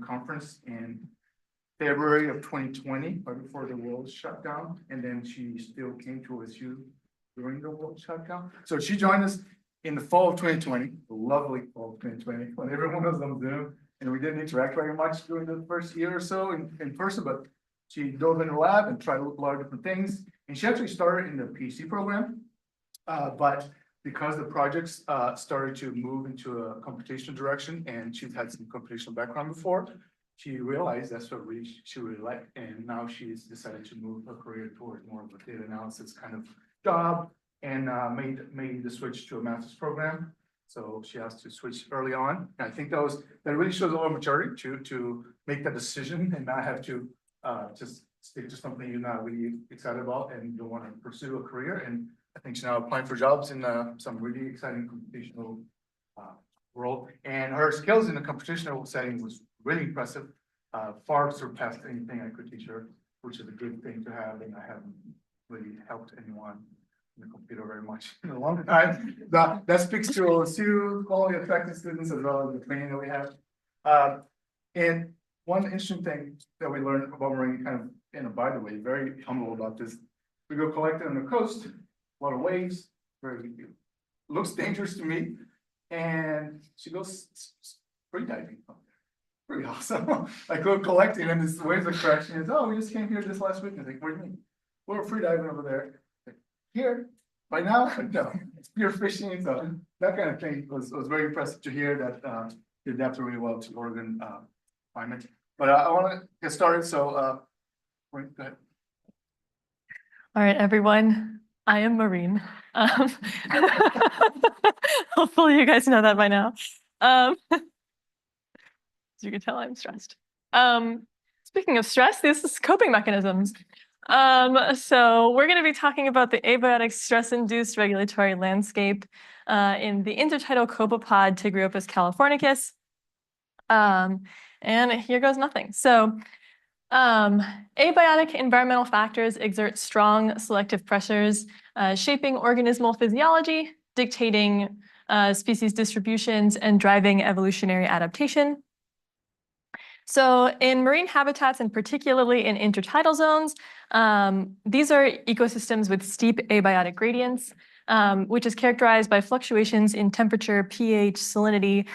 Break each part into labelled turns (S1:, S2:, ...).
S1: conference in February of 2020, right before the world shut down, and then she still came to OSU during the world shutdown. So she joined us in the fall of 2020, the lovely fall of 2020, when everyone was on Zoom, and we didn't interact very much during the first year or so in person, but she dove in the lab and tried a lot of different things. And she actually started in the PhD program, but because the projects started to move into a computational direction, and she's had some computational background before, she realized that's what she really liked, and now she's decided to move her career towards more of a data analysis kind of job, and made the switch to a master's program. So she has to switch early on. And I think that really shows a lot of maturity to make that decision and not have to just stick to something you're not really excited about and you want to pursue a career. And I think she's now applying for jobs in some really exciting computational world. And her skills in the computational setting was really impressive, far surpassed anything I could teach her, which is a good thing to have. And I haven't really helped anyone in the computer very much in a long time. That speaks to OSU, quality attracting students, as well as the training that we have. And one interesting thing that we learned about Maureen, kind of, by the way, very humble about this. We go collecting on the coast, a lot of waves, looks dangerous to me. And she goes free diving up there. Pretty awesome. I go collecting and this waves are crashing. And we just came here this last week. And I think, what do you mean? We're free diving over there. Here, by now, no, it's pure fishing. So that kind of thing was very impressive to hear that you adapted really well to Oregon climate. But I want to get started. So, go ahead.
S2: All right, everyone. I am Maureen. Hopefully you guys know that by now. As you can tell, I'm stressed. Speaking of stress, this is coping mechanisms. So we're going to be talking about the abiotic stress-induced regulatory landscape in the intertidal copepod Tigriopus californicus. And here goes nothing. So abiotic environmental factors exert strong selective pressures, shaping organismal physiology, dictating species distributions, and driving evolutionary adaptation. So in marine habitats, and particularly in intertidal zones, these are ecosystems with steep abiotic gradients, which is characterized by fluctuations in temperature, pH, salinity,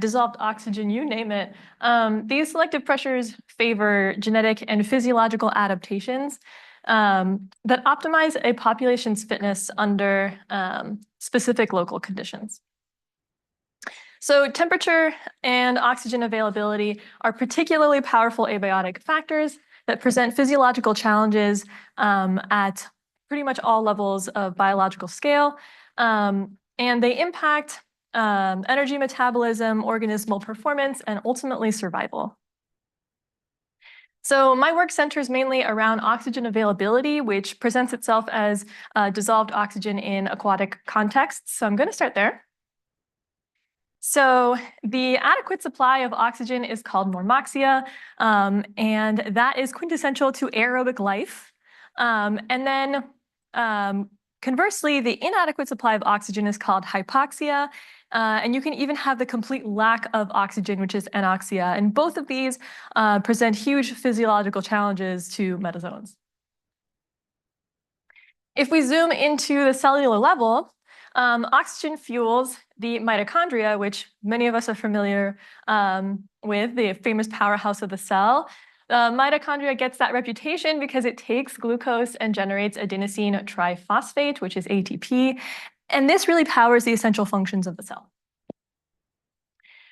S2: dissolved oxygen, you name it. These selective pressures favor genetic and physiological adaptations that optimize a population's fitness under specific local conditions. So temperature and oxygen availability are particularly powerful abiotic factors that present physiological challenges at pretty much all levels of biological scale, and they impact energy metabolism, organismal performance, and ultimately survival. So my work centers mainly around oxygen availability, which presents itself as dissolved oxygen in aquatic contexts. So I'm going to start there. So the adequate supply of oxygen is called normoxia, and that is quintessential to aerobic life. And then conversely, the inadequate supply of oxygen is called hypoxia, and you can even have the complete lack of oxygen, which is anoxia. And both of these present huge physiological challenges to metazoans. If we zoom into the cellular level, oxygen fuels the mitochondria, which many of us are familiar with, the famous powerhouse of the cell. Mitochondria gets that reputation because it takes glucose and generates adenosine triphosphate, which is ATP. And this really powers the essential functions of the cell.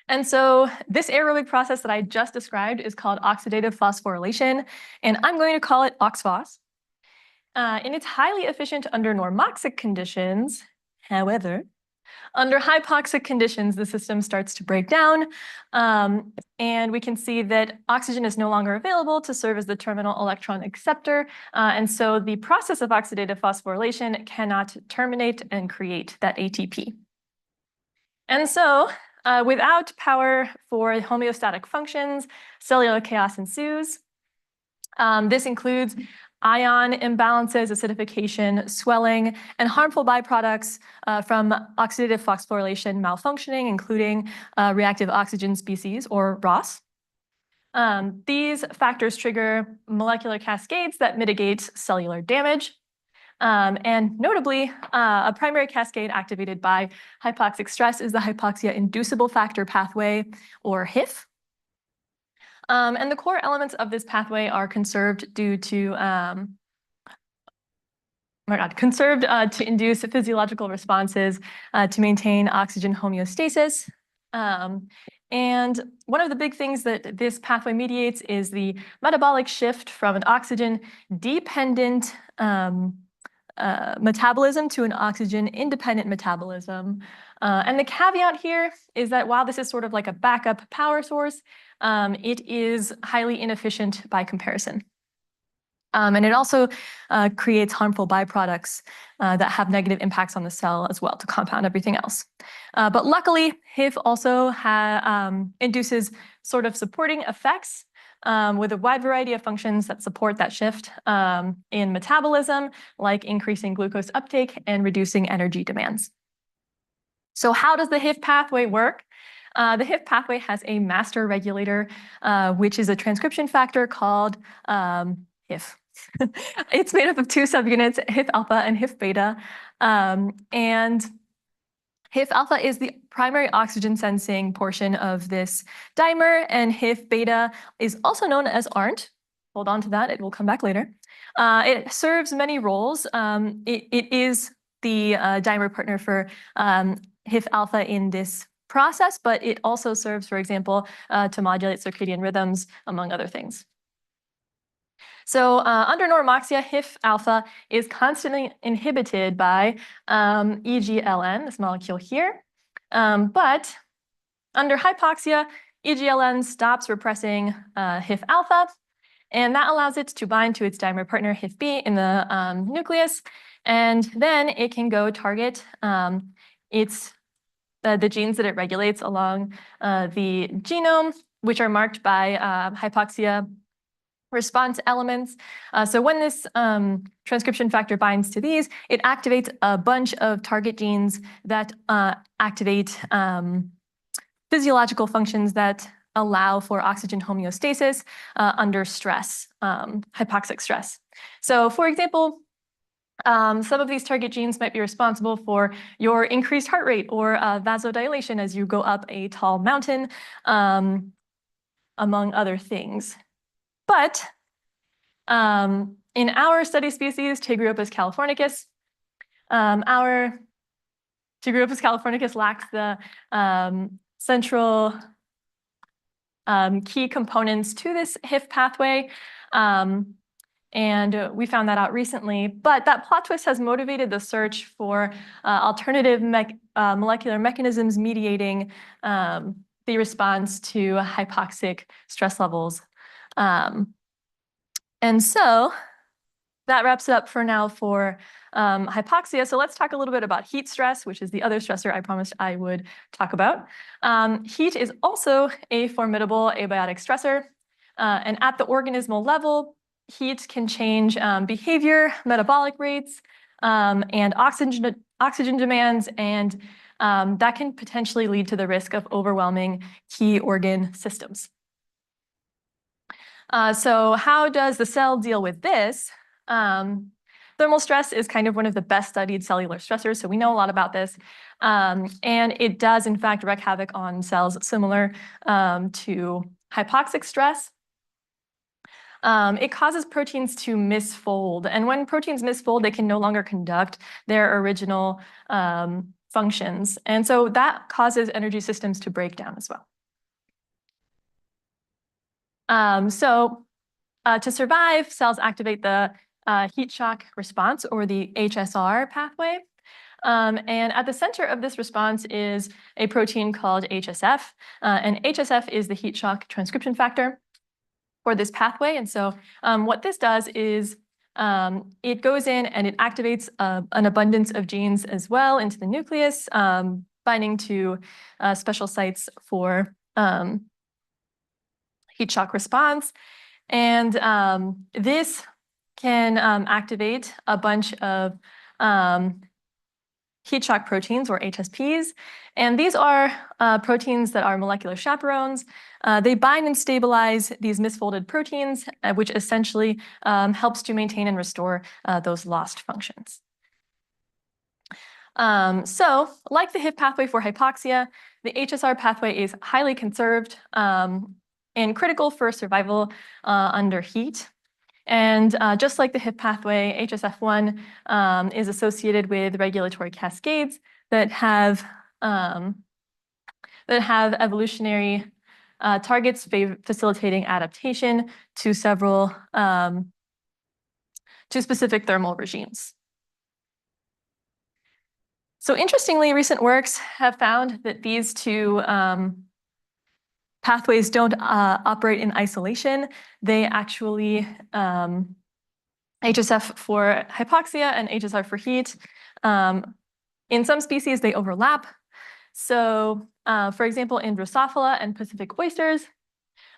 S2: And so this aerobic process that I just described is called oxidative phosphorylation, and I'm going to call it OXPHOS. And it's highly efficient under normoxic conditions. However, under hypoxic conditions, the system starts to break down, and we can see that oxygen is no longer available to serve as the terminal electron acceptor, and so the process of oxidative phosphorylation cannot terminate and create that ATP. And so, without power for homeostatic functions, cellular chaos ensues. This includes ion imbalances, acidification, swelling, and harmful byproducts from oxidative phosphorylation malfunctioning, including reactive oxygen species, or ROS. These factors trigger molecular cascades that mitigate cellular damage. And notably, a primary cascade activated by hypoxic stress is the hypoxia-inducible factor pathway, or HIF. And the core elements of this pathway are conserved due to to induce physiological responses to maintain oxygen homeostasis. And one of the big things that this pathway mediates is the metabolic shift from an oxygen-dependent metabolism to an oxygen-independent metabolism. And the caveat here is that while this is sort of like a backup power source, it is highly inefficient by comparison. And it also creates harmful byproducts that have negative impacts on the cell as well to compound everything else. But luckily, HIF also induces sort of supporting effects with a wide variety of functions that support that shift in metabolism, like increasing glucose uptake and reducing energy demands. So how does the HIF pathway work? The HIF pathway has a master regulator, which is a transcription factor called HIF. It's made up of two subunits, HIF alpha and HIF beta. And HIF alpha is the primary oxygen sensing portion of this dimer, and HIF beta is also known as ARNT. Hold on to that, it will come back later. It serves many roles. It is the dimer partner for HIF alpha in this process, but it also serves, for example, to modulate circadian rhythms, among other things. So under normoxia, HIF alpha is constantly inhibited by EGLN, this molecule here. But under hypoxia, EGLN stops repressing HIF alpha, and that allows it to bind to its dimer partner HIF B in the nucleus, and then it can go target the genes that it regulates along the genome, which are marked by hypoxia response elements. So when this transcription factor binds to these, it activates a bunch of target genes that activate physiological functions that allow for oxygen homeostasis under stress, hypoxic stress. So for example, some of these target genes might be responsible for your increased heart rate or vasodilation as you go up a tall mountain, among other things. But in our study species, Tigriopus californicus, our Tigriopus californicus lacks the central key components to this HIF pathway. And we found that out recently, but that plot twist has motivated the search for alternative molecular mechanisms mediating the response to hypoxic stress levels. And so that wraps it up for now for hypoxia. So let's talk a little bit about heat stress, which is the other stressor I promised I would talk about. Heat is also a formidable abiotic stressor. And at the organismal level, heat can change behavior, metabolic rates, and oxygen demands, and that can potentially lead to the risk of overwhelming key organ systems. So how does the cell deal with this? Thermal stress is kind of one of the best studied cellular stressors, so we know a lot about this. And it does, in fact, wreak havoc on cells similar to hypoxic stress. It causes proteins to misfold, and when proteins misfold, they can no longer conduct their original functions. And so that causes energy systems to break down as well. To survive, cells activate the heat shock response, or the HSR pathway. And at the center of this response is a protein called HSF. And HSF is the heat shock transcription factor for this pathway. And so what this does is it goes in and it activates an abundance of genes as well into the nucleus, binding to special sites for heat shock response. And this can activate a bunch of heat shock proteins, or HSPs. And these are proteins that are molecular chaperones. They bind and stabilize these misfolded proteins, which essentially helps to maintain and restore those lost functions. So, like the HIF pathway for hypoxia, the HSR pathway is highly conserved and critical for survival under heat. And just like the HIF pathway, HSF1 is associated with regulatory cascades that have evolutionary targets facilitating adaptation to several to specific thermal regimes. So interestingly, recent works have found that these two pathways don't operate in isolation. They actually, HSF for hypoxia and HSR for heat, in some species, they overlap. So, for example, in Drosophila and Pacific oysters,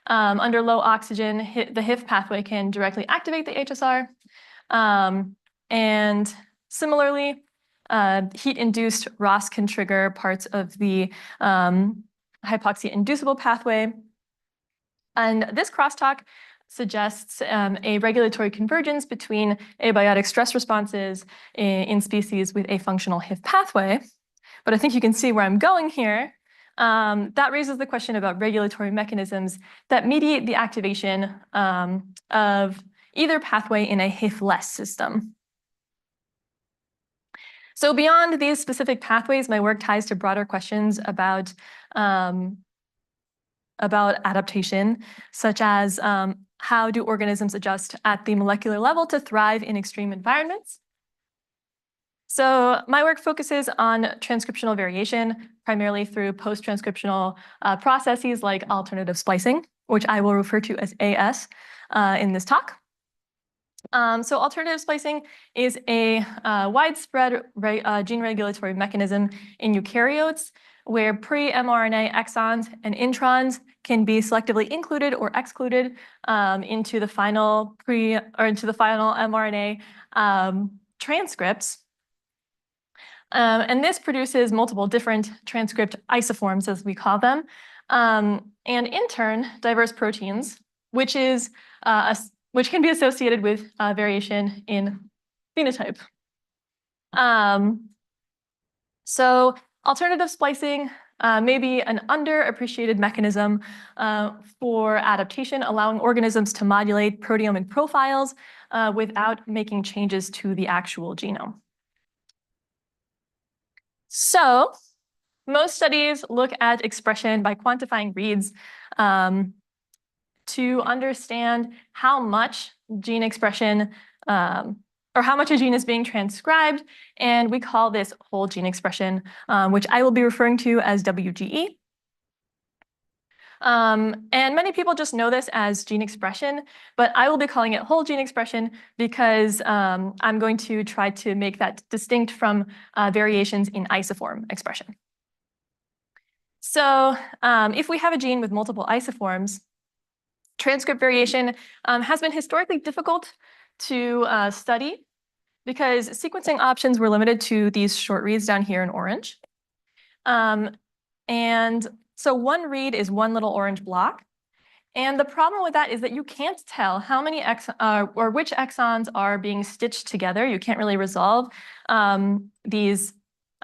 S2: under low oxygen, the HIF pathway can directly activate the HSR. And similarly, heat-induced ROS can trigger parts of the hypoxia-inducible pathway. And this crosstalk suggests a regulatory convergence between abiotic stress responses in species with a functional HIF pathway. But I think you can see where I'm going here. That raises the question about regulatory mechanisms that mediate the activation of either pathway in a HIF-less system. So beyond these specific pathways, my work ties to broader questions about adaptation, such as how do organisms adjust at the molecular level to thrive in extreme environments? So my work focuses on transcriptional variation, primarily through post-transcriptional processes like alternative splicing, which I will refer to as AS in this talk. So alternative splicing is a widespread gene regulatory mechanism in eukaryotes where pre-mRNA exons and introns can be selectively included or excluded into the final mRNA transcripts. And this produces multiple different transcript isoforms, as we call them, and in turn, diverse proteins, which can be associated with variation in phenotype. So alternative splicing may be an underappreciated mechanism for adaptation, allowing organisms to modulate proteomic profiles without making changes to the actual genome. So most studies look at expression by quantifying reads to understand how much gene expression or how much a gene is being transcribed, and we call this whole gene expression, which I will be referring to as WGE. And many people just know this as gene expression, but I will be calling it whole gene expression because I'm going to try to make that distinct from variations in isoform expression. So if we have a gene with multiple isoforms, transcript variation has been historically difficult to study because sequencing options were limited to these short reads down here in orange. And so one read is one little orange block. And the problem with that is that you can't tell how many or which exons are being stitched together. You can't really resolve these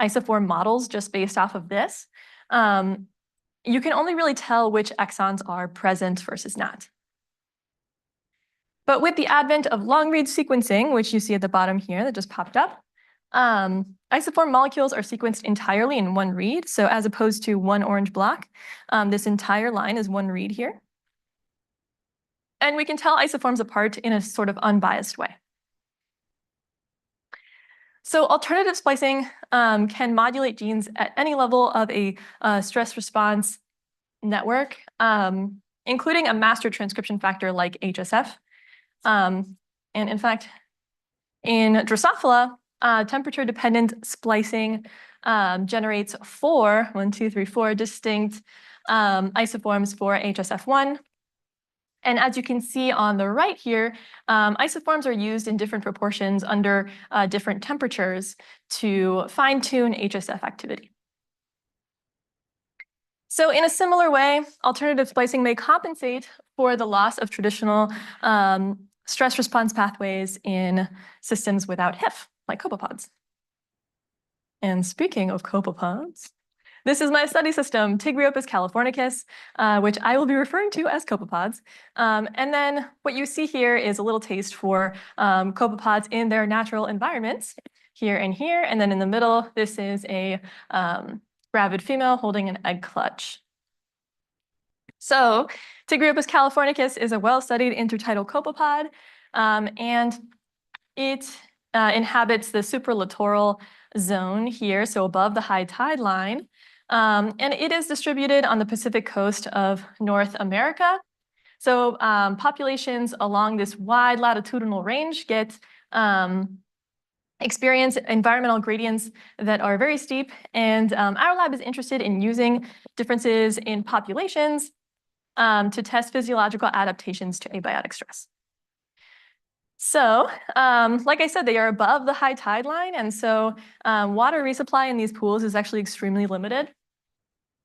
S2: isoform models just based off of this. You can only really tell which exons are present versus not. But with the advent of long-read sequencing, which you see at the bottom here that just popped up, isoform molecules are sequenced entirely in one read. So as opposed to one orange block, this entire line is one read here. And we can tell isoforms apart in a sort of unbiased way. So alternative splicing can modulate genes at any level of a stress response network, including a master transcription factor like HSF. And in fact, in Drosophila, temperature-dependent splicing generates four distinct isoforms for HSF1. And as you can see on the right here, isoforms are used in different proportions under different temperatures to fine-tune HSF activity. So in a similar way, alternative splicing may compensate for the loss of traditional stress response pathways in systems without HIF, like copepods. And speaking of copepods, this is my study system, Tigriopus californicus, which I will be referring to as copepods. And then what you see here is a little taste for copepods in their natural environments, here and here. And then in the middle, this is a gravid female holding an egg clutch. So Tigriopus californicus is a well-studied intertidal copepod, and it inhabits the supralittoral zone here, so above the high tide line. And it is distributed on the Pacific coast of North America. So populations along this wide latitudinal range get experience environmental gradients that are very steep. And our lab is interested in using differences in populations to test physiological adaptations to abiotic stress. So, like I said, they are above the high tide line, and so water resupply in these pools is actually extremely limited.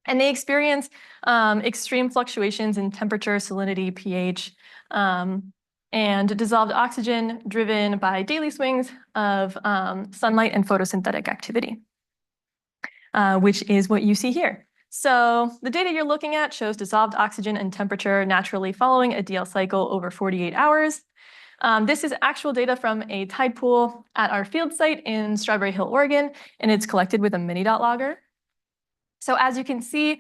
S2: And they experience extreme fluctuations in temperature, salinity, pH, and dissolved oxygen driven by daily swings of sunlight and photosynthetic activity, which is what you see here. So the data you're looking at shows dissolved oxygen and temperature naturally following a DL cycle over 48 hours. This is actual data from a tide pool at our field site in Strawberry Hill, Oregon, and it's collected with a mini-dot logger. So as you can see,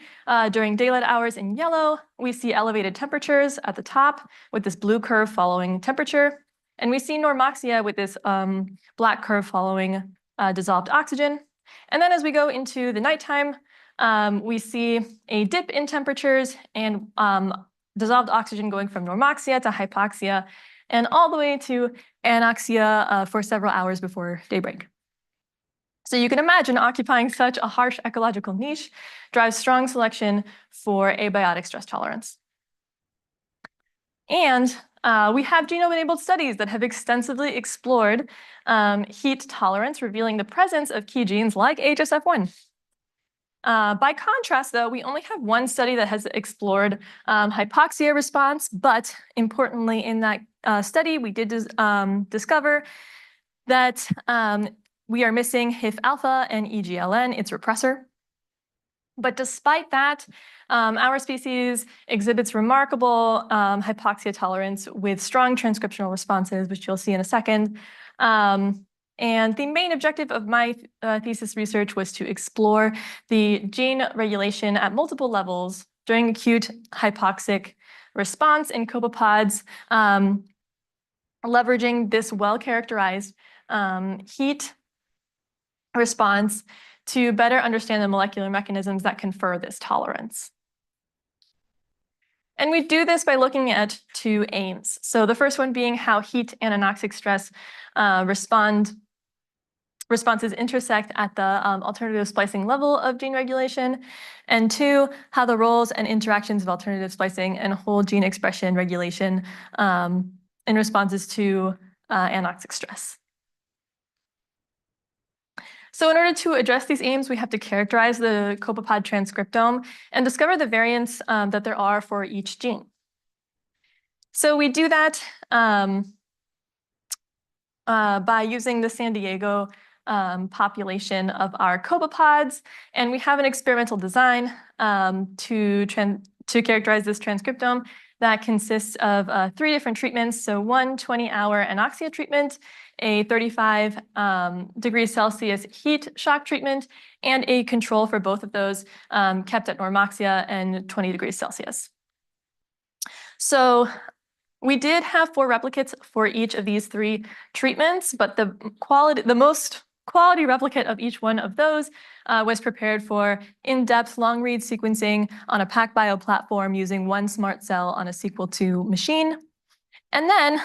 S2: during daylight hours in yellow, we see elevated temperatures at the top with this blue curve following temperature. And we see normoxia with this black curve following dissolved oxygen. And then as we go into the nighttime, we see a dip in temperatures and dissolved oxygen going from normoxia to hypoxia and all the way to anoxia for several hours before daybreak. So you can imagine occupying such a harsh ecological niche drives strong selection for abiotic stress tolerance. And we have genome-enabled studies that have extensively explored heat tolerance, revealing the presence of key genes like HSF1. By contrast, though, we only have one study that has explored hypoxia response, but importantly in that study, we did discover that we are missing HIF alpha and EGLN, its repressor. But despite that, our species exhibits remarkable hypoxia tolerance with strong transcriptional responses, which you'll see in a second. And the main objective of my thesis research was to explore the gene regulation at multiple levels during acute hypoxic response in copepods, leveraging this well-characterized heat response to better understand the molecular mechanisms that confer this tolerance. And we do this by looking at two aims. So the first one being how heat and anoxic stress responses intersect at the alternative splicing level of gene regulation, and two, how the roles and interactions of alternative splicing and whole gene expression regulation in responses to anoxic stress. So in order to address these aims, we have to characterize the copepod transcriptome and discover the variants that there are for each gene. So we do that by using the San Diego population of our copepods, and we have an experimental design to characterize this transcriptome that consists of 3 different treatments. So one 20-hour anoxia treatment, a 35 degrees Celsius heat shock treatment, and a control for both of those kept at normoxia and 20 degrees Celsius. So we did have 4 replicates for each of these 3 treatments, but the most quality replicate of each one of those was prepared for in-depth long-read sequencing on a PacBio platform using one SMRT Cell on a SQL2 machine. And then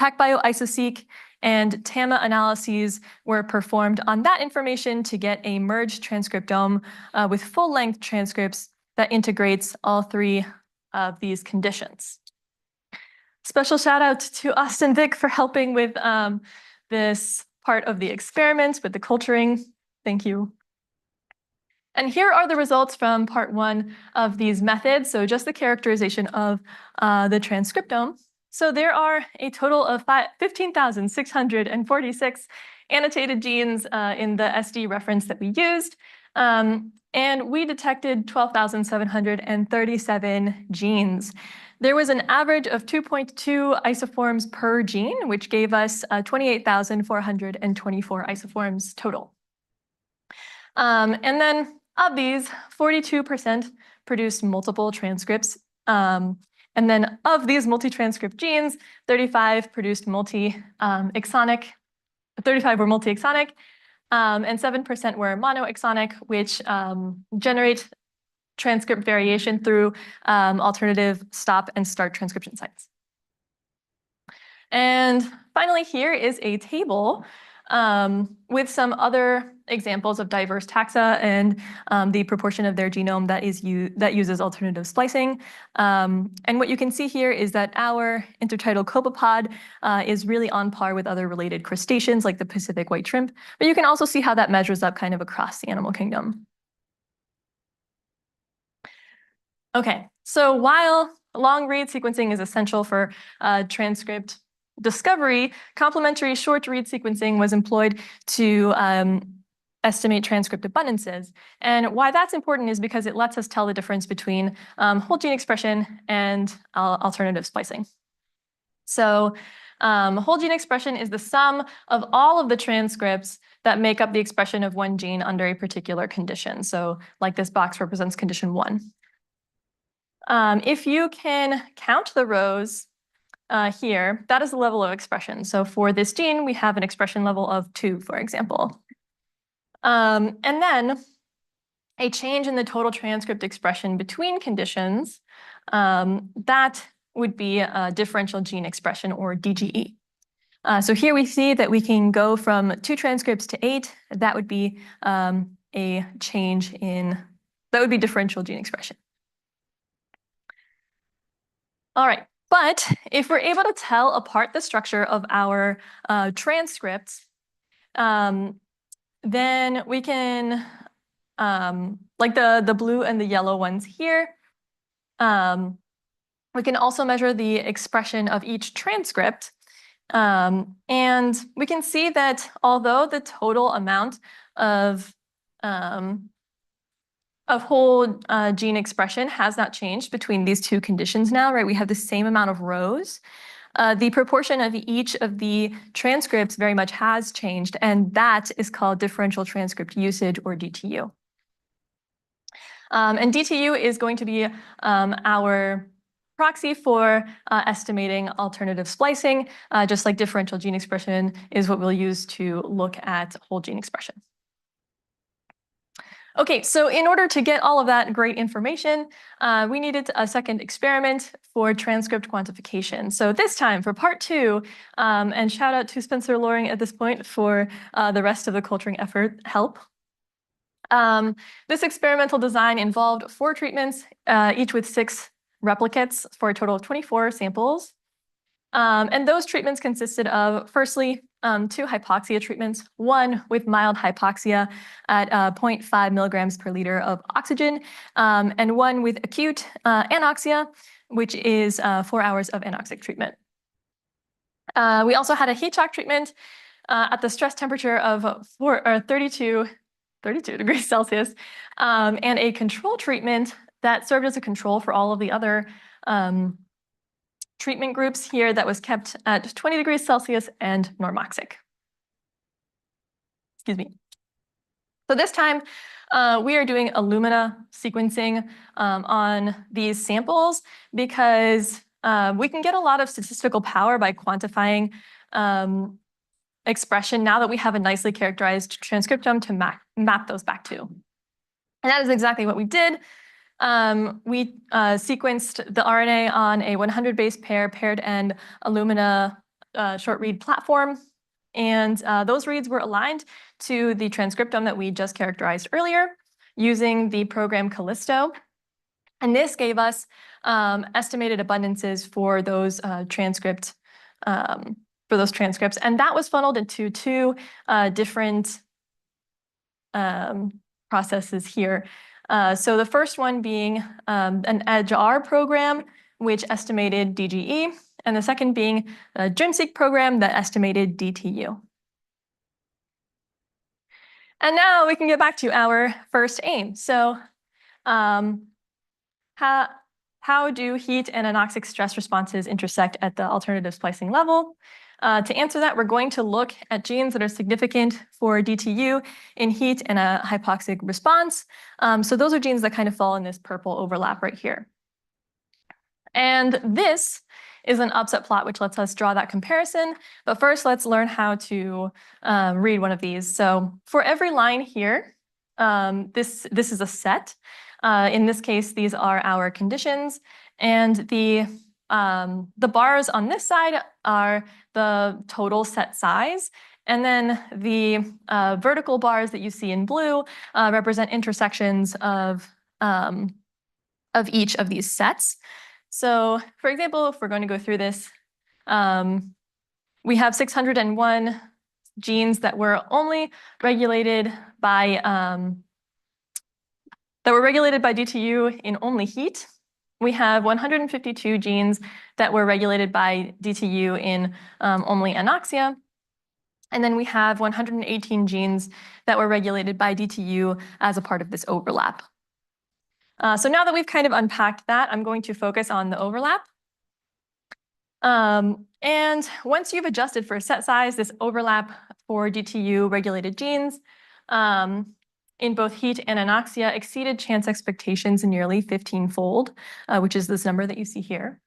S2: PacBio IsoSeq and TAMA analyses were performed on that information to get a merged transcriptome with full-length transcripts that integrates all 3 of these conditions. Special shout out to Austin Vic for helping with this part of the experiment with the culturing. Thank you. And here are the results from part 1 of these methods. So just the characterization of the transcriptome. So there are a total of 15,646 annotated genes in the SD reference that we used. And we detected 12,737 genes. There was an average of 2.2 isoforms per gene, which gave us 28,424 isoforms total. And then of these, 42% produced multiple transcripts. And then of these multi-transcript genes, 35 produced multi-exonic, 35 were multi-exonic, and 7% were monoexonic, which generate transcript variation through alternative stop and start transcription sites. And finally, here is a table with some other examples of diverse taxa and the proportion of their genome that uses alternative splicing. And what you can see here is that our intertidal copepod is really on par with other related crustaceans like the Pacific white shrimp, but you can also see how that measures up kind of across the animal kingdom. Okay, so while long read sequencing is essential for transcript discovery, complementary short read sequencing was employed to estimate transcript abundances. And why that's important is because it lets us tell the difference between whole gene expression and alternative splicing. So whole gene expression is the sum of all of the transcripts that make up the expression of one gene under a particular condition. So like this box represents condition 1. If you can count the rows here, that is the level of expression. So for this gene, we have an expression level of 2, for example. And then a change in the total transcript expression between conditions, that would be a differential gene expression, or DGE. So here we see that we can go from 2 transcripts to 8. That would be a change in, that would be differential gene expression. All right, but if we're able to tell apart the structure of our transcripts, then we can, like the blue and the yellow ones here, we can also measure the expression of each transcript. And we can see that although the total amount of whole gene expression has not changed between these 2 conditions now, right? We have the same amount of rows. The proportion of each of the transcripts very much has changed, and that is called differential transcript usage, or DTU. And DTU is going to be our proxy for estimating alternative splicing, just like differential gene expression is what we'll use to look at whole gene expression. Okay, so in order to get all of that great information, we needed a second experiment for transcript quantification. So this time for part 2, and shout out to Spencer Loring at this point for the rest of the culturing effort help. This experimental design involved 4 treatments, each with 6 replicates for a total of 24 samples. And those treatments consisted of, firstly, 2 hypoxia treatments, one with mild hypoxia at 0.5 milligrams per liter of oxygen, and one with acute anoxia, which is 4 hours of anoxic treatment. We also had a heat shock treatment at the stress temperature of 32 degrees Celsius, and a control treatment that served as a control for all of the other treatment groups here that was kept at 20 degrees Celsius and normoxic. Excuse me. So this time, we are doing Illumina sequencing on these samples because we can get a lot of statistical power by quantifying expression now that we have a nicely characterized transcriptome to map those back to. And that is exactly what we did. We sequenced the RNA on a 100 base pair paired end Illumina short read platform. And those reads were aligned to the transcriptome that we just characterized earlier using the program Callisto. And this gave us estimated abundances for those transcripts. And that was funneled into two different processes here. So the first one being an EdgeR program, which estimated DGE, and the second being a GenSeq program that estimated DTU. And now we can get back to our first aim. So how do heat and anoxic stress responses intersect at the alternative splicing level? To answer that, we're going to look at genes that are significant for DTU in heat and a hypoxic response. So those are genes that kind of fall in this purple overlap right here. And this is an upset plot, which lets us draw that comparison. But first, let's learn how to read one of these. So for every line here, this is a set. In this case, these are our conditions. And the bars on this side are the total set size. And then the vertical bars that you see in blue represent intersections of each of these sets. So for example, if we're going to go through this, we have 601 genes that were only regulated by DTU in only heat. We have 152 genes that were regulated by DTU in only anoxia. And then we have 118 genes that were regulated by DTU as a part of this overlap. So now that we've kind of unpacked that, I'm going to focus on the overlap. And once you've adjusted for set size, this overlap for DTU regulated genes in both heat and anoxia exceeded chance expectations nearly 15-fold, which is this number that you see here.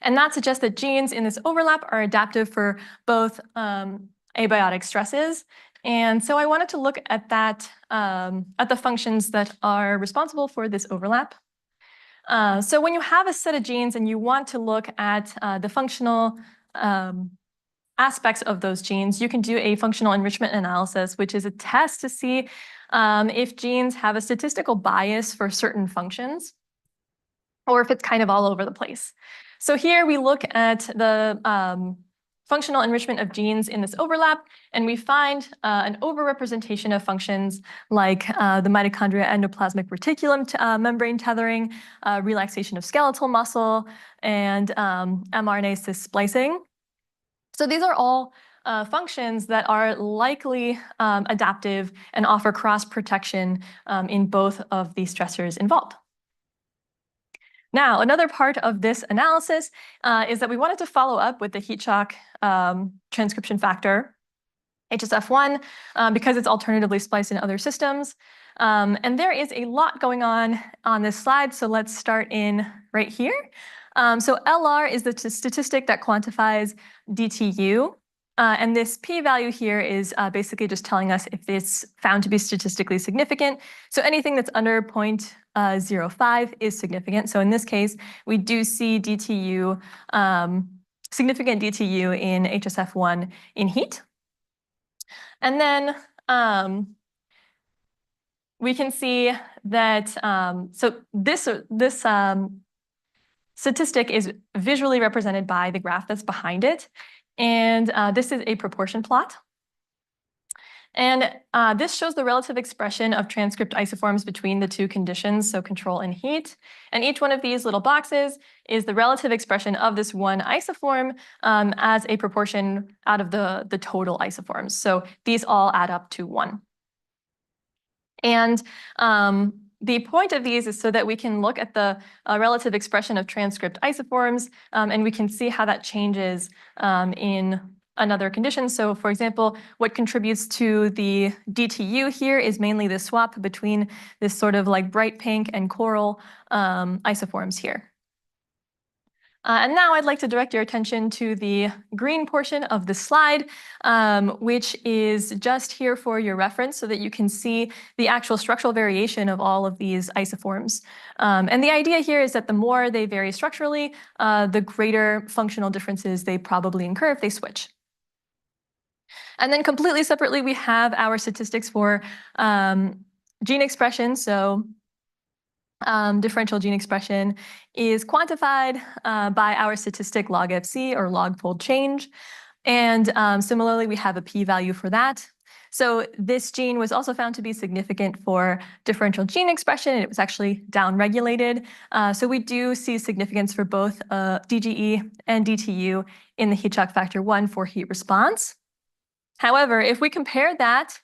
S2: And that suggests that genes in this overlap are adaptive for both abiotic stresses. And so I wanted to look at that, at the functions that are responsible for this overlap. So when you have a set of genes and you want to look at the functional aspects of those genes, you can do a functional enrichment analysis, which is a test to see if genes have a statistical bias for certain functions, or if it's kind of all over the place. So here we look at the functional enrichment of genes in this overlap, and we find an overrepresentation of functions like the mitochondria endoplasmic reticulum membrane tethering, relaxation of skeletal muscle, and mRNA cis splicing. So these are all functions that are likely adaptive and offer cross-protection in both of the stressors involved. Now, another part of this analysis is that we wanted to follow up with the heat shock transcription factor, HSF1, because it's alternatively spliced in other systems. And there is a lot going on this slide, so let's start in right here. So LR is the statistic that quantifies DTU. And this p-value here is basically just telling us if it's found to be statistically significant. So anything that's under 0.05 is significant. So in this case, we do see DTU, significant DTU in HSF1 in heat. And then we can see that, so this statistic is visually represented by the graph that's behind it. And this is a proportion plot. And this shows the relative expression of transcript isoforms between the two conditions, so control and heat. And each one of these little boxes is the relative expression of this one isoform as a proportion out of the total isoforms. So these all add up to 1. And the point of these is so that we can look at the relative expression of transcript isoforms, and we can see how that changes in another condition. So for example, what contributes to the DTU here is mainly the swap between this sort of like bright pink and coral isoforms here. And now I'd like to direct your attention to the green portion of the slide, which is just here for your reference so that you can see the actual structural variation of all of these isoforms. And the idea here is that the more they vary structurally, the greater functional differences they probably incur if they switch. And then completely separately, we have our statistics for gene expression. So differential gene expression is quantified by our statistic log FC, or log fold change. And similarly, we have a p-value for that. So this gene was also found to be significant for differential gene expression, and it was actually downregulated. So we do see significance for both DGE and DTU in the heat shock factor 1 for heat response. However, if we compare that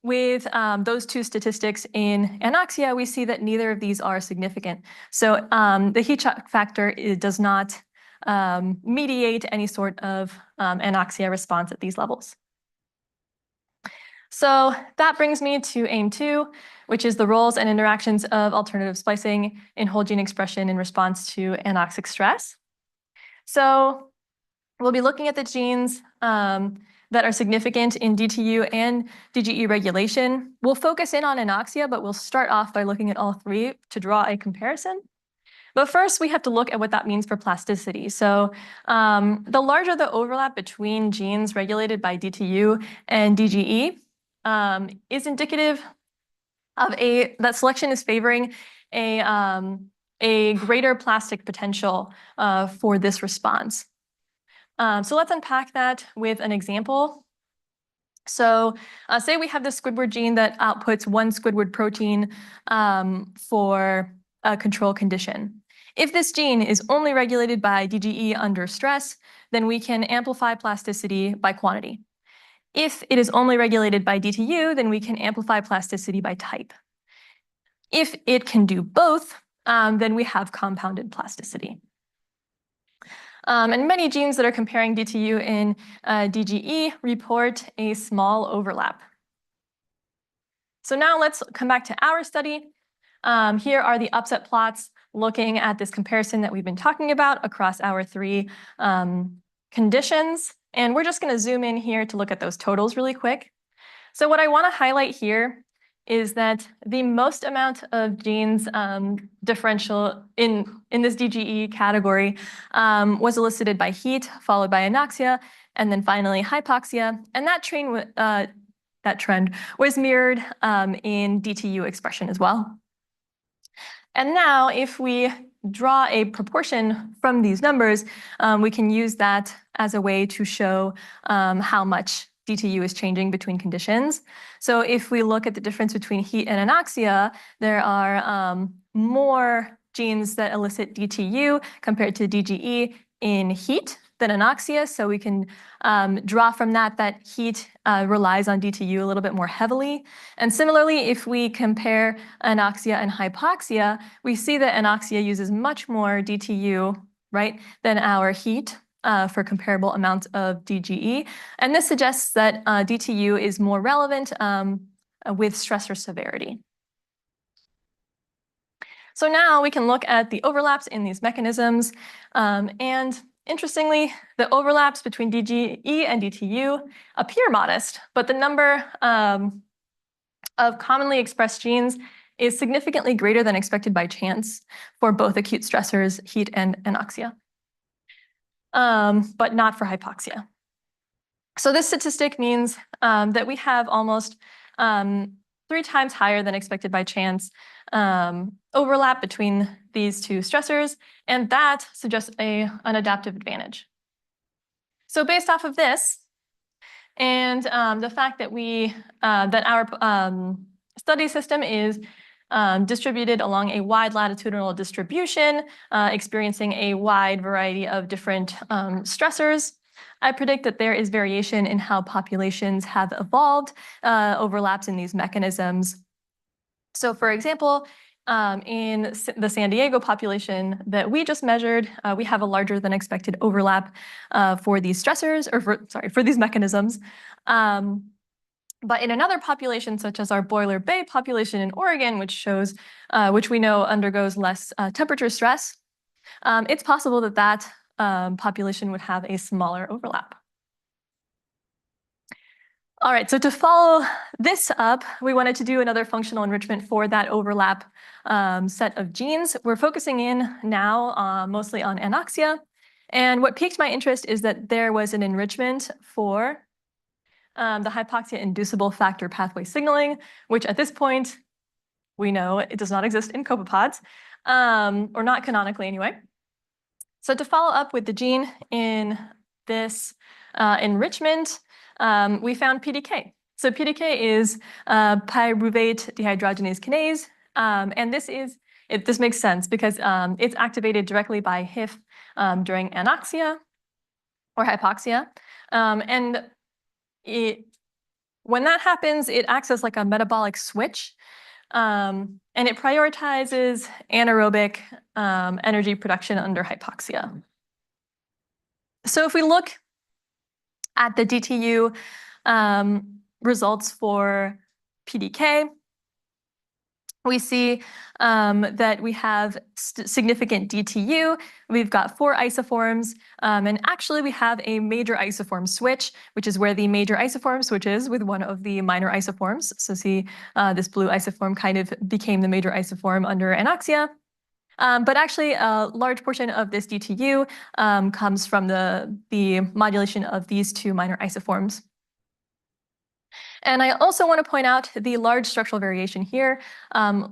S2: with those two statistics in anoxia, we see that neither of these are significant. So the heat shock factor does not mediate any sort of anoxia response at these levels. So that brings me to aim 2, which is the roles and interactions of alternative splicing in whole gene expression in response to anoxic stress. So we'll be looking at the genes that are significant in DTU and DGE regulation. We'll focus in on anoxia, but we'll start off by looking at all three to draw a comparison. But first, we have to look at what that means for plasticity. So the larger the overlap between genes regulated by DTU and DGE is indicative of that selection is favoring a greater plastic potential for this response. So let's unpack that with an example. So say we have this Squidward gene that outputs one Squidward protein for a control condition. If this gene is only regulated by DGE under stress, then we can amplify plasticity by quantity. If it is only regulated by DTU, then we can amplify plasticity by type. If it can do both, then we have compounded plasticity. And many genes that are comparing DTU and DGE report a small overlap. So now let's come back to our study. Here are the upset plots looking at this comparison that we've been talking about across our three conditions. And we're just going to zoom in here to look at those totals really quick. So what I want to highlight here is that the most amount of genes differential in this DGE category was elicited by heat, followed by anoxia, and then finally hypoxia. And that trend was mirrored in DTU expression as well. And now if we draw a proportion from these numbers, we can use that as a way to show how much DTU is changing between conditions. So if we look at the difference between heat and anoxia, there are more genes that elicit DTU compared to DGE in heat than anoxia. So we can draw from that heat relies on DTU a little bit more heavily. And similarly, if we compare anoxia and hypoxia, we see that anoxia uses much more DTU, right, than our heat for comparable amounts of DGE. And this suggests that DTU is more relevant with stressor severity. So now we can look at the overlaps in these mechanisms. And interestingly, the overlaps between DGE and DTU appear modest, but the number of commonly expressed genes is significantly greater than expected by chance for both acute stressors, heat and anoxia. But not for hypoxia. So this statistic means that we have almost 3 times higher than expected by chance overlap between these two stressors, and that suggests an adaptive advantage. So based off of this, and the fact that that our study system is distributed along a wide latitudinal distribution, experiencing a wide variety of different stressors, I predict that there is variation in how populations have evolved, overlaps in these mechanisms. So for example, in the San Diego population that we just measured, we have a larger than expected overlap for these stressors, or for these mechanisms. But in another population, such as our Boiler Bay population in Oregon, which we know undergoes less temperature stress, it's possible that that population would have a smaller overlap. All right, so to follow this up, we wanted to do another functional enrichment for that overlap set of genes. We're focusing in now mostly on anoxia. And what piqued my interest is that there was an enrichment for the hypoxia-inducible factor pathway signaling, which at this point we know it does not exist in copepods, or not canonically anyway. So to follow up with the gene in this enrichment, we found PDK. So PDK is pyruvate dehydrogenase kinase, and this makes sense because it's activated directly by HIF during anoxia or hypoxia, and when that happens, it acts as like a metabolic switch, and it prioritizes anaerobic energy production under hypoxia. So if we look at the DTU results for PDK, we see that we have significant DTU. We've got 4 isoforms, and actually we have a major isoform switch, which is where the major isoform switches with one of the minor isoforms. So see, this blue isoform kind of became the major isoform under anoxia. But actually, a large portion of this DTU comes from the modulation of these 2 minor isoforms. And I also want to point out the large structural variation here,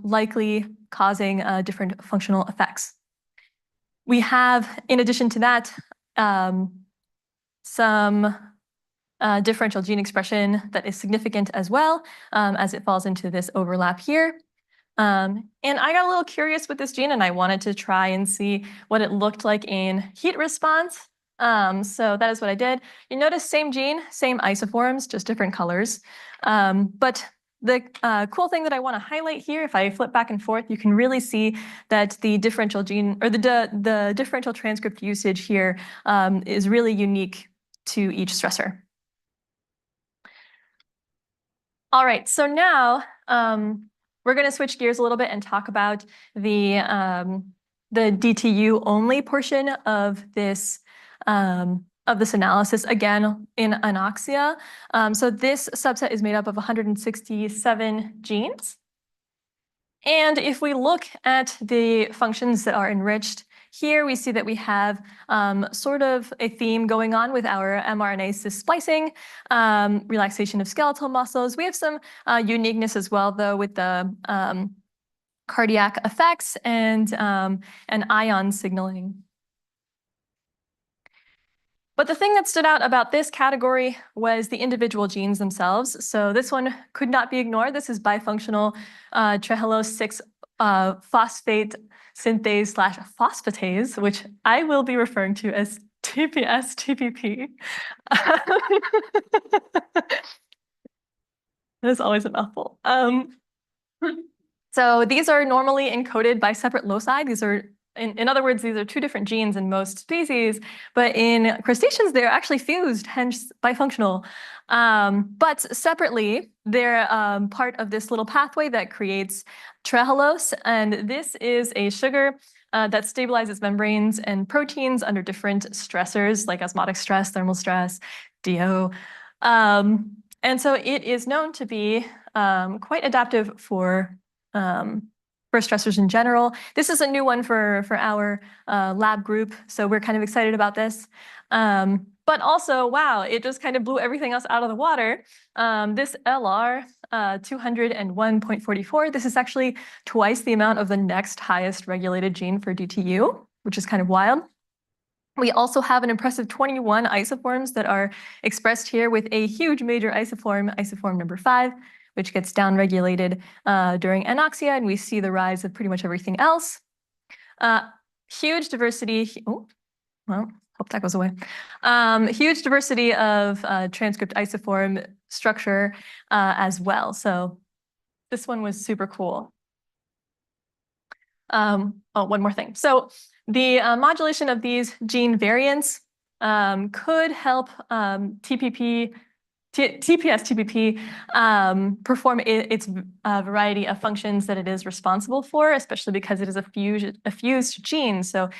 S2: likely causing different functional effects. We have, in addition to that, some differential gene expression that is significant as well, as it falls into this overlap here. And I got a little curious with this gene, and I wanted to try and see what it looked like in heat response. So that is what I did. You notice same gene, same isoforms, just different colors. But the cool thing that I want to highlight here, if I flip back and forth, you can really see that the differential gene or the differential transcript usage here is really unique to each stressor. All right, so now we're going to switch gears a little bit and talk about the DTU only portion of this analysis, again in anoxia. So this subset is made up of 167 genes. And if we look at the functions that are enriched, here we see that we have sort of a theme going on with our mRNA cis splicing, relaxation of skeletal muscles. We have some uniqueness as well, though, with the cardiac effects and ion signaling. But the thing that stood out about this category was the individual genes themselves. So this one could not be ignored. This is bifunctional trehalose 6 phosphate synthase / phosphatase, which I will be referring to as TPS TPP. That is always a mouthful. So these are normally encoded by separate loci. These are, in other words, these are 2 different genes in most species, but in crustaceans, they're actually fused, hence bifunctional. But separately, they're part of this little pathway that creates trehalose, and this is a sugar that stabilizes membranes and proteins under different stressors, like osmotic stress, thermal stress, DO. And so it is known to be quite adaptive for stressors in general. This is a new one for our lab group, so we're kind of excited about this. But also, wow, it just kind of blew everything else out of the water. This LR 201.44, this is actually twice the amount of the next highest regulated gene for DTU, which is kind of wild. We also have an impressive 21 isoforms that are expressed here with a huge major isoform number 5, which gets downregulated during anoxia, and we see the rise of pretty much everything else. Huge diversity, oh, well, hope that goes away. Huge diversity of transcript isoform structure as well. So this one was super cool. Oh, one more thing. So the modulation of these gene variants could help TPS-TPP perform its variety of functions that it is responsible for, especially because it is a fused gene. So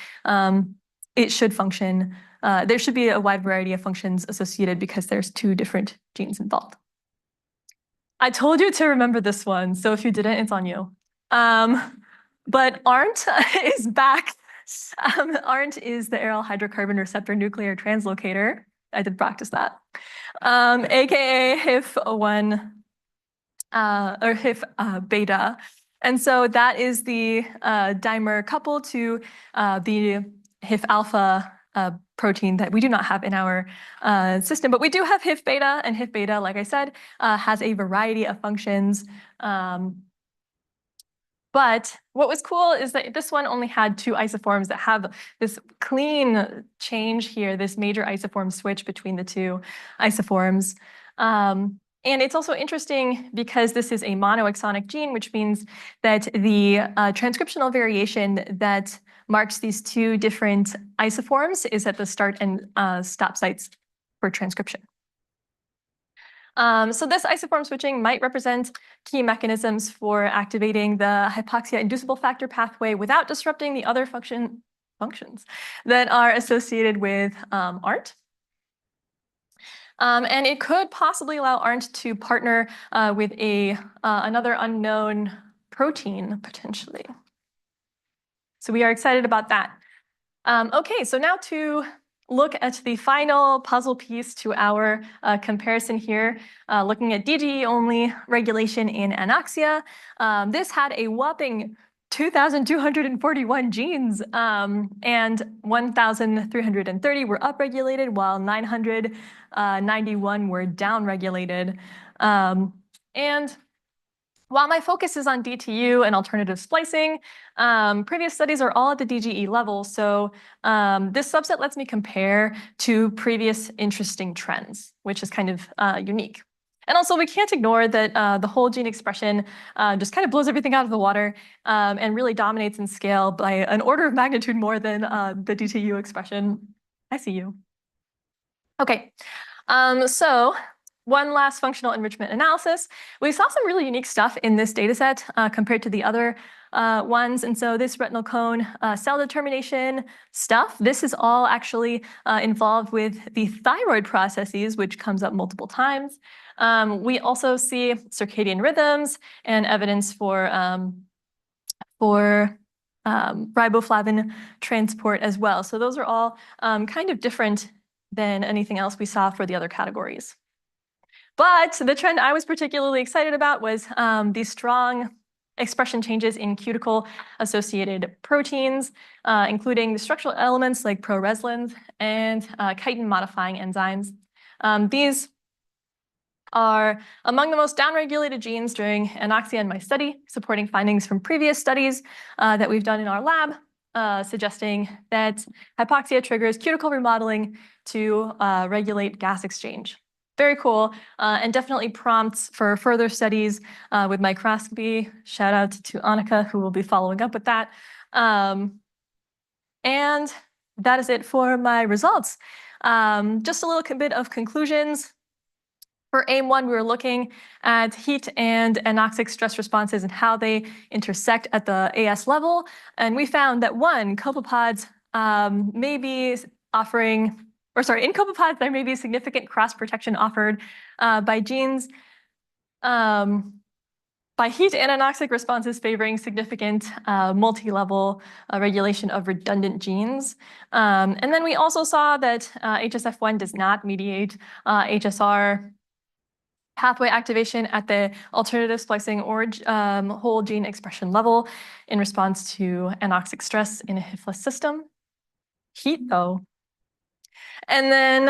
S2: it should function. There should be a wide variety of functions associated because there's 2 different genes involved. I told you to remember this one, so if you didn't, it's on you. But ARNT is back. ARNT is the aryl hydrocarbon receptor nuclear translocator. I did practice that. AKA HIF1 or HIF beta. And so that is the dimer coupled to the HIF alpha protein that we do not have in our system, but we do have HIF beta, and HIF beta, like I said, has a variety of functions. But what was cool is that this one only had 2 isoforms that have this clean change here, this major isoform switch between the 2 isoforms. And it's also interesting because this is a monoexonic gene, which means that the transcriptional variation that marks these 2 different isoforms is at the start and stop sites for transcription. So this isoform switching might represent key mechanisms for activating the hypoxia-inducible factor pathway without disrupting the other functions that are associated with ARNT. And it could possibly allow ARNT to partner with another unknown protein, potentially. So we are excited about that. Okay, so now to look at the final puzzle piece to our comparison here, looking at DGE-only regulation in anoxia. This had a whopping 2,241 genes, and 1,330 were upregulated, while 991 were downregulated. And while my focus is on DTU and alternative splicing, previous studies are all at the DGE level, so this subset lets me compare to previous interesting trends, which is kind of unique. And also, we can't ignore that the whole gene expression just kind of blows everything out of the water and really dominates in scale by an order of magnitude more than the DTU expression. I see you. Okay, so one last functional enrichment analysis. We saw some really unique stuff in this data set compared to the other ones. And so this retinal cone cell determination stuff, this is all actually involved with the thyroid processes, which comes up multiple times. We also see circadian rhythms and evidence for riboflavin transport as well. So those are all kind of different than anything else we saw for the other categories. But the trend I was particularly excited about was these strong expression changes in cuticle-associated proteins, including the structural elements like proreslins and chitin-modifying enzymes. These are among the most downregulated genes during anoxia in my study, supporting findings from previous studies that we've done in our lab, suggesting that hypoxia triggers cuticle remodeling to regulate gas exchange. Very cool, and definitely prompts for further studies with microscopy. Shout out to Annika, who will be following up with that. And that is it for my results. Just a little bit of conclusions. For AIM-1, we were looking at heat and anoxic stress responses and how they intersect at the AS level. And we found that copepods may be offering, in copepods, there may be significant cross-protection offered by genes by heat and anoxic responses favoring significant multi-level regulation of redundant genes. And then we also saw that HSF1 does not mediate HSR pathway activation at the alternative splicing or whole gene expression level in response to anoxic stress in a HIFless system. Heat, though. And then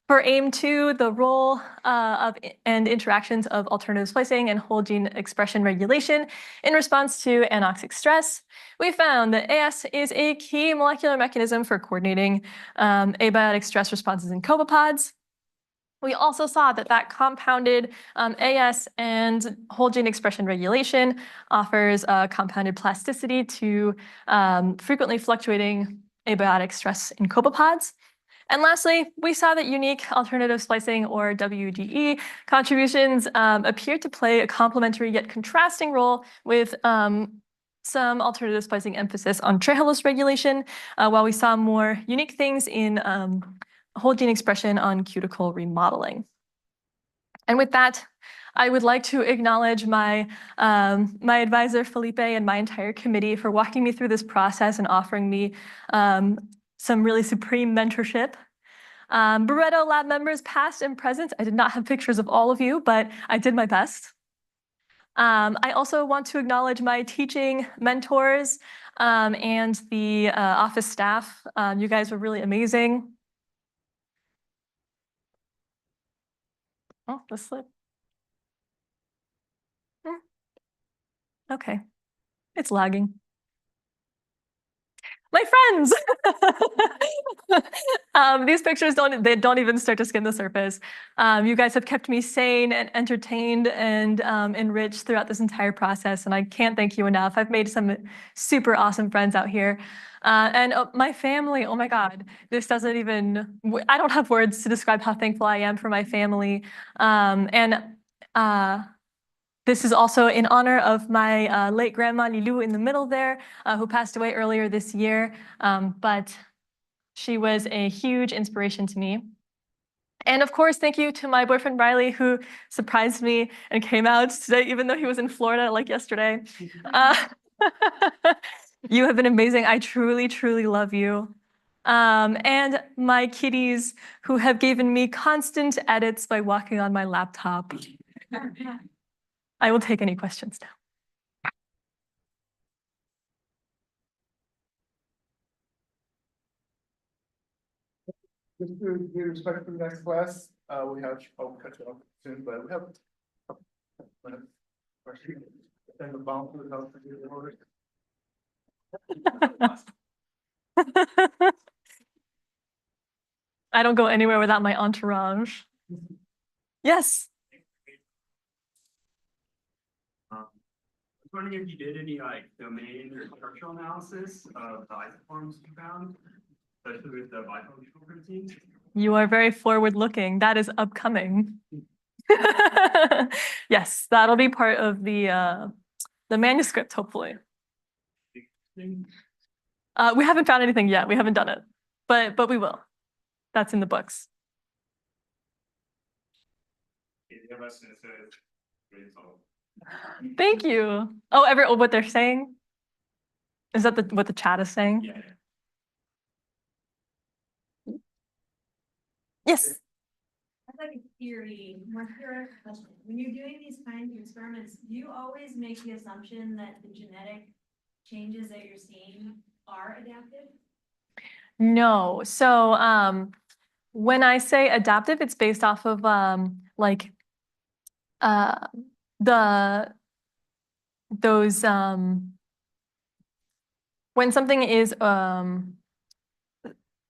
S2: for AIM-2, the role and interactions of alternative splicing and whole gene expression regulation in response to anoxic stress, we found that AS is a key molecular mechanism for coordinating abiotic stress responses in copepods. We also saw that compounded AS and whole gene expression regulation offers compounded plasticity to frequently fluctuating abiotic stress in copepods. And lastly, we saw that unique alternative splicing, or WGE, contributions appear to play a complementary yet contrasting role with some alternative splicing emphasis on trehalose regulation, while we saw more unique things in whole gene expression on cuticle remodeling. And with that, I would like to acknowledge my advisor, Felipe, and my entire committee for walking me through this process and offering me some really supreme mentorship. Barreto lab members, past and present, I did not have pictures of all of you, but I did my best. I also want to acknowledge my teaching mentors and the office staff. You guys were really amazing. Oh, the slip. Okay, it's lagging. My friends. These pictures don't even start to skim the surface. You guys have kept me sane and entertained and enriched throughout this entire process, and I can't thank you enough. I've made some super awesome friends out here. And my family, oh my God, this doesn't even, I don't have words to describe how thankful I am for my family. This is also in honor of my late grandma Lilu in the middle there, who passed away earlier this year. But she was a huge inspiration to me. And of course, thank you to my boyfriend Riley, who surprised me and came out today, even though he was in Florida like yesterday. You have been amazing. I truly, truly love you. And my kitties, who have given me constant edits by walking on my laptop. I will take any questions now.
S1: Just to be respect for the next class, we have, I'll cut you off soon, but we have. And the bomb for the house to do the order.
S2: I don't go anywhere without my entourage. Yes.
S3: I was wondering if you did any like domain or structural analysis of the isoforms you found, especially with the bifunctional proteins.
S2: You are very forward looking. That is upcoming. Yes, that'll be part of the manuscript, hopefully. We haven't found anything yet. We haven't done it, but we will. That's in the books. Thank you. Oh, what they're saying? Is that what the chat is saying?
S3: Yeah.
S2: Yes.
S4: I'd like a theory, more theoretical question. When you're doing these kinds of experiments, do you always make the assumption that the genetic changes that you're seeing are adaptive?
S2: No. So when I say adaptive, it's based off of like those when something is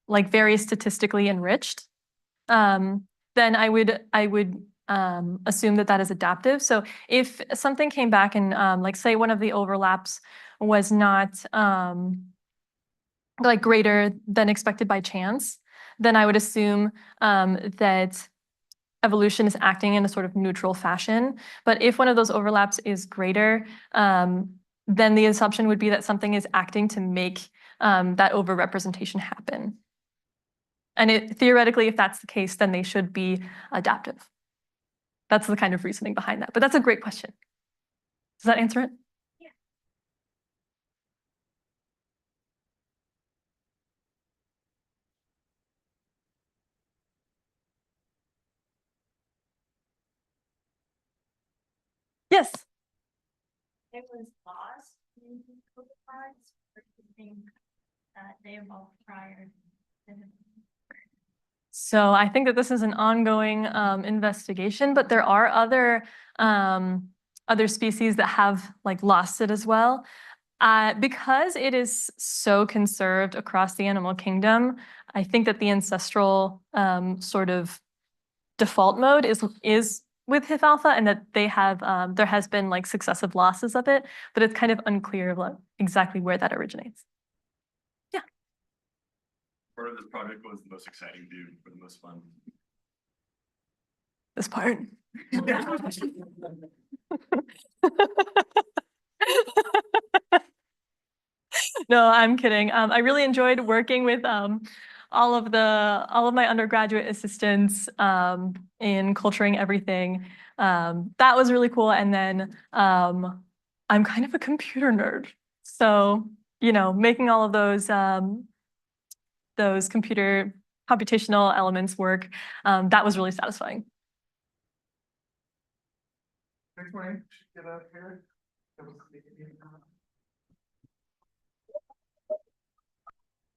S2: like very statistically enriched, then I would assume that that is adaptive. So if something came back and like say one of the overlaps was not like greater than expected by chance, then I would assume that evolution is acting in a sort of neutral fashion. But if one of those overlaps is greater, then the assumption would be that something is acting to make that overrepresentation happen. And theoretically, if that's the case, then they should be adaptive. That's the kind of reasoning behind that. But that's a great question. Does that answer it?
S4: Yeah.
S2: Yes.
S4: It was lost in copepods, or do you think that they evolved prior?
S2: So I think that this is an ongoing investigation, but there are other species that have like lost it as well. Because it is so conserved across the animal kingdom, I think that the ancestral sort of default mode is with HIF alpha, and that they have there has been like successive losses of it, but it's kind of unclear like, exactly where that originates. Yeah.
S3: Part of this project was the most exciting view or the most fun?
S2: This part. No, I'm kidding. I really enjoyed working with all of my undergraduate assistants in culturing everything. That was really cool. And then I'm kind of a computer nerd, so making all of those computer computational elements work, that was really satisfying.
S1: Next one, get up here.